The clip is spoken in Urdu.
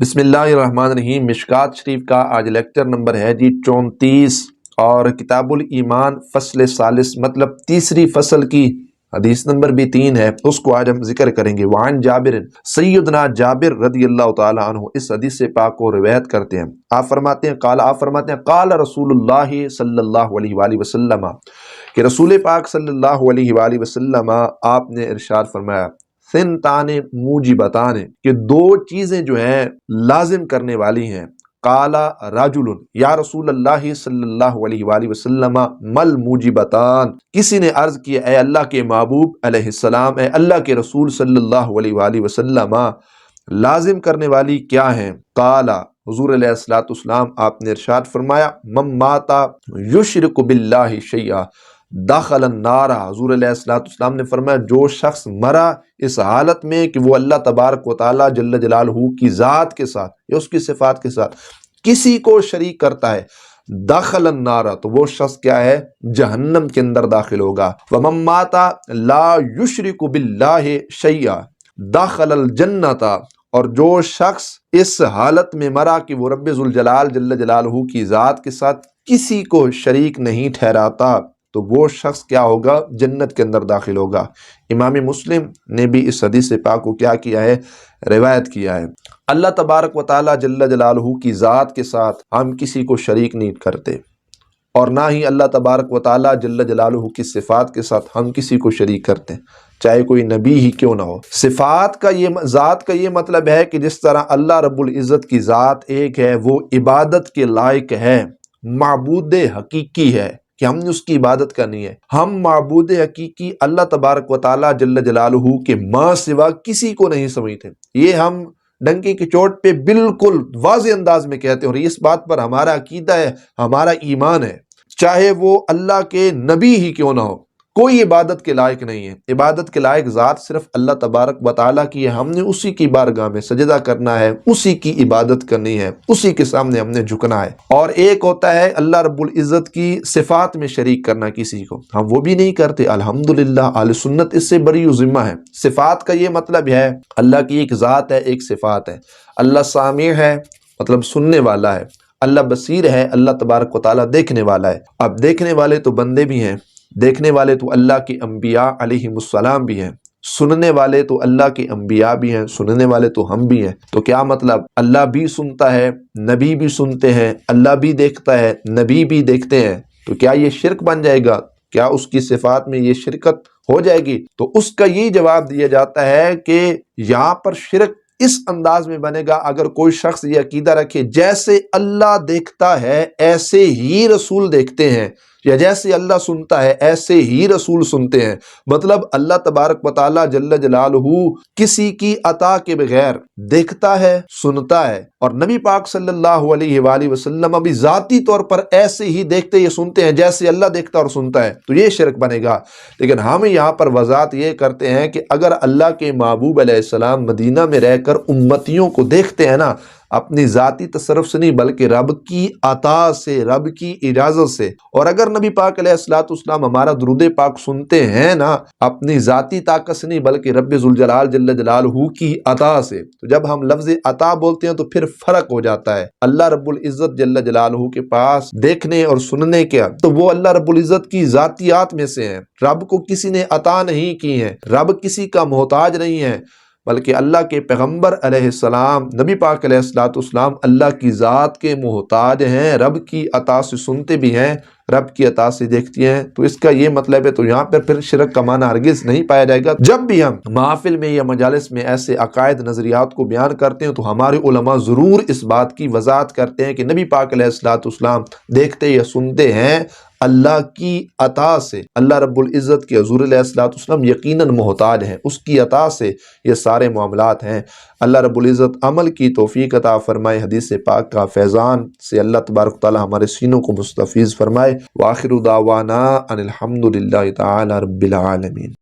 بسم اللہ الرحمن الرحیم۔ مشکات شریف کا آج لیکچر نمبر ہے جی 34 اور کتاب الایمان فصل ثالث مطلب تیسری فصل کی حدیث نمبر بھی 3 ہے، اس کو آج ہم ذکر کریں گے۔ وعن جابر، سیدنا جابر رضی اللہ تعالی عنہ اس حدیث پاک کو روایت کرتے ہیں۔ آپ فرماتے ہیں قال رسول اللہ صلی اللہ علیہ وآلہ وسلم، کہ رسول پاک صلی اللہ علیہ وآلہ وسلم آپ نے ارشاد فرمایا ثنتان موجبتان، کہ دو چیزیں جو ہیں لازم کرنے والی ہیں۔ قال رجل، یا رسول اللہ صلی اللہ علیہ وآلہ وسلم مل موجبتان، کسی نے عرض کیا اے اللہ کے محبوب علیہ السلام، اے اللہ کے رسول صلی اللہ علیہ وآلہ وسلم لازم کرنے والی کیا ہیں؟ قال، حضور علیہ السلام آپ نے ارشاد فرمایا من مات یشرک باللہ شیئا دخل النار، حضور علیہ السلام نے فرمایا جو شخص مرا اس حالت میں کہ وہ اللہ تبارک و تعالی جل جلالہ کی ذات کے ساتھ یا اس کی صفات کے ساتھ کسی کو شریک کرتا ہے، داخل النار، تو وہ شخص کیا ہے؟ جہنم کے اندر داخل ہوگا۔ ومن مات لا یشرک باللہ شیئا داخل الجنۃ، اور جو شخص اس حالت میں مرا کہ وہ رب ذوالجلال جل جلالہ کی ذات کے ساتھ کسی کو شریک نہیں ٹھہراتا، تو وہ شخص کیا ہوگا؟ جنت کے اندر داخل ہوگا۔ امام مسلم نے بھی اس حدیث پاک کو کیا کیا ہے؟ روایت کیا ہے۔ اللہ تبارک و تعالی جل جلالہ کی ذات کے ساتھ ہم کسی کو شریک نہیں کرتے، اور نہ ہی اللہ تبارک و تعالی جل جلالہ کی صفات کے ساتھ ہم کسی کو شریک کرتے ہیں، چاہے کوئی نبی ہی کیوں نہ ہو۔ صفات کا ذات کا یہ مطلب ہے کہ جس طرح اللہ رب العزت کی ذات ایک ہے، وہ عبادت کے لائق ہے، معبود حقیقی ہے کہ ہم نے اس کی عبادت کرنی ہے۔ ہم معبود حقیقی اللہ تبارک و تعالی جل جلالہ کے ماں سوا کسی کو نہیں سمجھتے۔ یہ ہم ڈنکی کی چوٹ پہ بالکل واضح انداز میں کہتے ہیں، اور اس بات پر ہمارا عقیدہ ہے، ہمارا ایمان ہے، چاہے وہ اللہ کے نبی ہی کیوں نہ ہو، کوئی عبادت کے لائق نہیں ہے۔ عبادت کے لائق ذات صرف اللہ تبارک و تعالیٰ کی ہے، ہم نے اسی کی بارگاہ میں سجدہ کرنا ہے، اسی کی عبادت کرنی ہے، اسی کے سامنے ہم نے جھکنا ہے۔ اور ایک ہوتا ہے اللہ رب العزت کی صفات میں شریک کرنا کسی کو، ہم وہ بھی نہیں کرتے۔ الحمدللہ اہل سنت اس سے بری ذمہ ہے۔ صفات کا یہ مطلب ہے اللہ کی ایک ذات ہے، ایک صفات ہے۔ اللہ سامع ہے مطلب سننے والا ہے، اللہ بصیر ہے، اللہ تبارک و تعالیٰ دیکھنے والا ہے۔ اب دیکھنے والے تو بندے بھی ہیں، دیکھنے والے تو اللہ کے انبیاء علیہم السلام بھی ہیں، سننے والے تو اللہ کے انبیاء بھی ہیں، سننے والے تو ہم بھی ہیں۔ تو کیا مطلب؟ اللہ بھی سنتا ہے، نبی بھی سنتے ہیں، اللہ بھی دیکھتا ہے، نبی بھی دیکھتے ہیں، تو کیا یہ شرک بن جائے گا؟ کیا اس کی صفات میں یہ شرکت ہو جائے گی؟ تو اس کا یہ جواب دیا جاتا ہے کہ یہاں پر شرک اس انداز میں بنے گا اگر کوئی شخص یہ عقیدہ رکھے جیسے اللہ دیکھتا ہے ایسے ہی رسول دیکھتے ہیں، یا جیسے اللہ سنتا ہے ایسے ہی رسول سنتے ہیں۔ مطلب اللہ تبارک و تعالی جل جلالہ کسی کی عطا کے بغیر دیکھتا ہے، سنتا ہے، اور نبی پاک صلی اللہ علیہ وآلہ وسلم بھی ذاتی طور پر ایسے ہی دیکھتے یا سنتے ہیں جیسے اللہ دیکھتا اور سنتا ہے، تو یہ شرک بنے گا۔ لیکن ہم یہاں پر وضاحت یہ کرتے ہیں کہ اگر اللہ کے محبوب علیہ السلام مدینہ میں رہ کر امتیوں کو دیکھتے ہیں نا، اپنی ذاتی تصرف سے نہیں بلکہ رب کی عطا سے، رب کی اجازت سے، اور اگر نبی پاک علیہ السلام ہمارا درود پاک سنتے ہیں نا، اپنی ذاتی طاقت سے نہیں بلکہ رب ذوالجلال جل جلالہ کی عطا سے، تو جب ہم لفظ عطا بولتے ہیں تو پھر فرق ہو جاتا ہے۔ اللہ رب العزت جل جلالہ کے پاس دیکھنے اور سننے کے، تو وہ اللہ رب العزت کی ذاتیات میں سے ہیں، رب کو کسی نے عطا نہیں کی ہیں، رب کسی کا محتاج نہیں ہے، بلکہ اللہ کے پیغمبر علیہ السلام نبی پاک علیہ السلام اللہ کی ذات کے محتاج ہیں، رب کی عطا سے سنتے بھی ہیں، رب کی عطا سے دیکھتی ہیں۔ تو اس کا یہ مطلب ہے، تو یہاں پر پھر شرک کا معنی ہرگز نہیں پایا جائے گا۔ جب بھی ہم محافل میں یا مجالس میں ایسے عقائد نظریات کو بیان کرتے ہیں تو ہمارے علماء ضرور اس بات کی وضاحت کرتے ہیں کہ نبی پاک علیہ السلام دیکھتے یا سنتے ہیں اللہ کی عطا سے، اللہ رب العزت کے حضور علیہ السلام یقیناً محتاج ہیں، اس کی عطا سے یہ سارے معاملات ہیں۔ اللہ رب العزت عمل کی توفیق عطا فرمائے، حدیث پاک کا فیضان سے اللہ تبارک تعالی ہمارے سینوں کو مستفیض فرمائے۔ وآخر دعوانا ان الحمد للہ تعالی رب العالمین۔